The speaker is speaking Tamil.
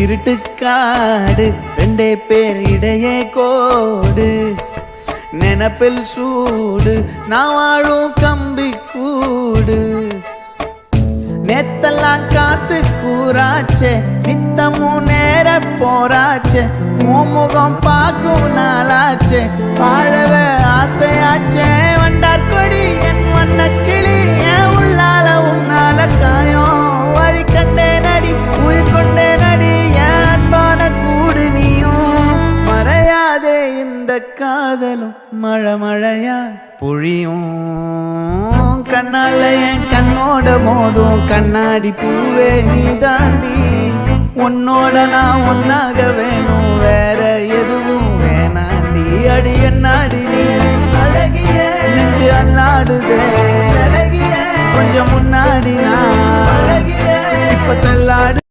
இருட்டுக்காடு ரெண்டே பேர் இடையே கோடு நினப்பில் சூடு நான் வாழும் கம்பி கூடு நேத்தெல்லாம் காத்து கூறாச்சே நித்தமும் நேர போராச்சே முகம் பார்க்கும் நாளாச்சே வாழவே ஆசையாச்சே வண்டார் கொடி என் வண்ண கிளி என் உள்ளால உன்னால காயம் வழி கண்டே நடி உயிர் கொண்டே நடி என் அன்பான கூடு நீயும் மறையாதே இந்த காதலும் மழை மழையா பொழியும் கண்ணால என் கண்ணோட மோதும் கண்ணாடி பூவே நீ தாண்டி உன்னோட நான் ஒன்னாக வேணும் வேற எதுவும் வேணாண்டி அடி என்னாடி நீ அழகிய நெஞ்சு அல்லாடுதே அழகிய கொஞ்சம் முன்னாடி நான் அழகிய இப்ப தள்ளாடு